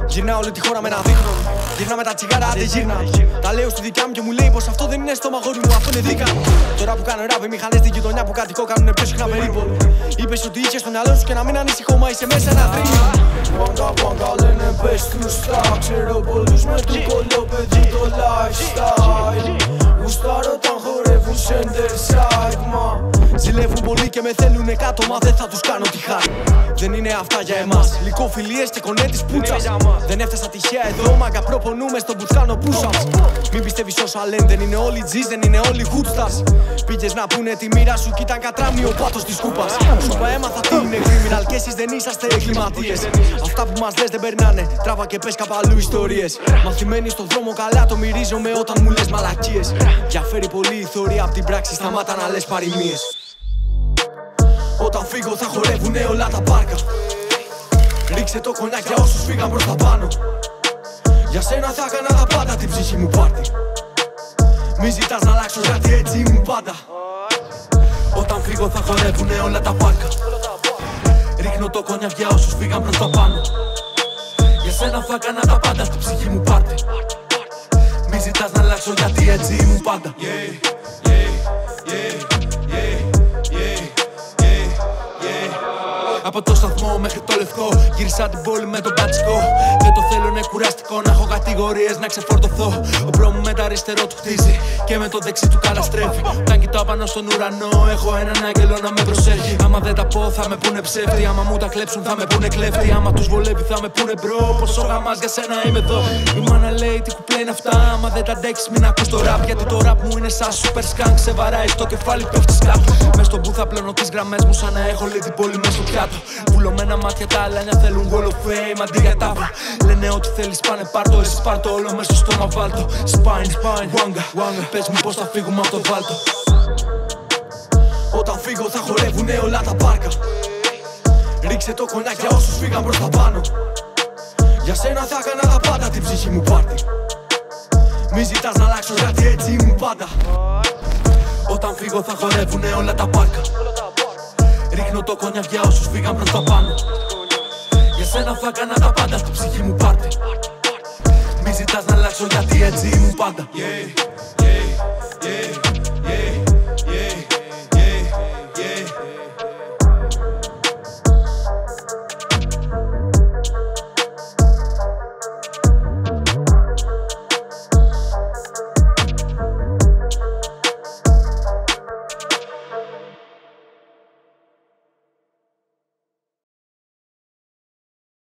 Γυρνάω όλη τη χώρα με ένα δείχνο. Γυρνά με τα τσιγάρα, άντε γύρνα. Τα λέω στη δικιά μου και μου λέει πως αυτό δεν είναι στο μαγόρι μου, αυτό είναι δίκα. Τώρα που κάνω ράπ, οι μηχανές στην γειτονιά που κατοικώ κάνουνε πιο συχνά περίπολο. Είπες ότι είχες στο μυαλό σου και να μην ανησυχώ, μα είσαι μέσα ένα τρίμηνο. Πάγκα λένε πες τους τα. Ξέρω πολλούς με το κολόπεδι το lifestyle. Γουστάρω όταν χορεύουν center side, μα ζηλεύουν πολύ και με θέλουνε κάτω, μα δεν θα τους κάνω τη χάρη. Δεν είναι αυτά για εμάς, λυκοφιλίες και κονέ της πούτσας. Δεν έφτασα τυχαία εδώ, μάγκα προπονούμε στον μπουτσάνο push-ups. Μην πιστεύεις όσα λένε, δεν είναι όλοι G's, δεν είναι όλοι hood stars. Πήγες να πούνε τη μοίρα σου κι ήταν κατράμι ο πάτος της κούπας. Σου είπα έμαθα τι είναι criminal και εσείς δεν είσαστε εγκληματίες. Αυτά που μας λες δεν περνάνε, τράβα και πες κάπου αλλού ιστορίες. Μαθημένοι στον δρόμο καλά το μυρίζομαι όταν μου λες μαλακίες. Διαφέρει πολύ η θεωρία απ' την πράξη, σταμάτα να λες παροιμίες. Όταν φύγω θα χορεύουνε όλα τα πάρκα. Ρίξε το κονιάκ για όσους φύγαν προς τα πάνω. Για σένα θα έκανα τα πάντα την ψυχή μου πάρτι. Μη ζητάς να αλλάξω γιατί έτσι ήμουν πάντα. Όταν φύγω θα χορεύουνε όλα τα πάρκα. Ρίχνω το κονιάκ για όσους φύγαν προς τα πάνω. Για σένα θα έκανα τα πάντα στην ψυχή μου πάρτι. Μη ζητάς να αλλάξω γιατί έτσι ήμουν πάντα. Από το σταθμό μέχρι το λευκό, γύρισα την πόλη με τον πατσικό. Δεν το θέλω, είναι κουραστικό να έχω κατηγορίες να ξεφορτωθώ. Ο μπρο μου με το αριστερό του χτίζει και με το δεξί του καταστρέφει. Όταν κοιτάω πάνω στον ουρανό, έχω έναν άγγελο να με προσέχει. Άμα δεν τα πω, θα με πούνε ψεύτη. Άμα μου τα κλέψουν, θα με πούνε κλέφτη. Άμα τους βολεύει, θα με πούνε μπρο. Πόσο γαμάς για σένα είμαι εδώ. Η μάνα λέει τι κουπλέ είναι αυτά. Άμα δεν τα αντέξεις, μην ακούς το rap. Γιατί το rap μου είναι σαν super skunk. Σε βαράει στο κεφάλι, πέφτεις κάτω. Μες στον που θα πλώνω τις γραμμές μου σαν να έχω λύει την πόλη μες στο πιάτο. Βουλωμένα μάτια τα αλάνια θέλουν wall of fame αντί για τάβρα. Λένε ότι θέλεις πάνε πάρτο, εσύ πάρτο όλο μες στο στόμα βάλτο. Spine, wanga, πες μου πως θα φύγουμε από το βάλτο. Όταν φύγω θα χορεύουνε όλα τα πάρκα. Ρίξε το κονιάκ για όσους φύγαν προς τα πάνω. Για σένα θα έκανα τα πάντα την ψυχή μου πάρτι. Μη ζητάς να αλλάξω γιατί έτσι ήμουν πάντα. Όταν φύγω θα χορεύουνε όλα τα πάρκα. Ρίχνω το κονιάκ για όσους φύγαν προς τα πάνω. Για σένα θα έκανα τα πάντα στην ψυχή μου πάρτι. Μη ζητάς να αλλάξω γιατί έτσι ήμουν πάντα.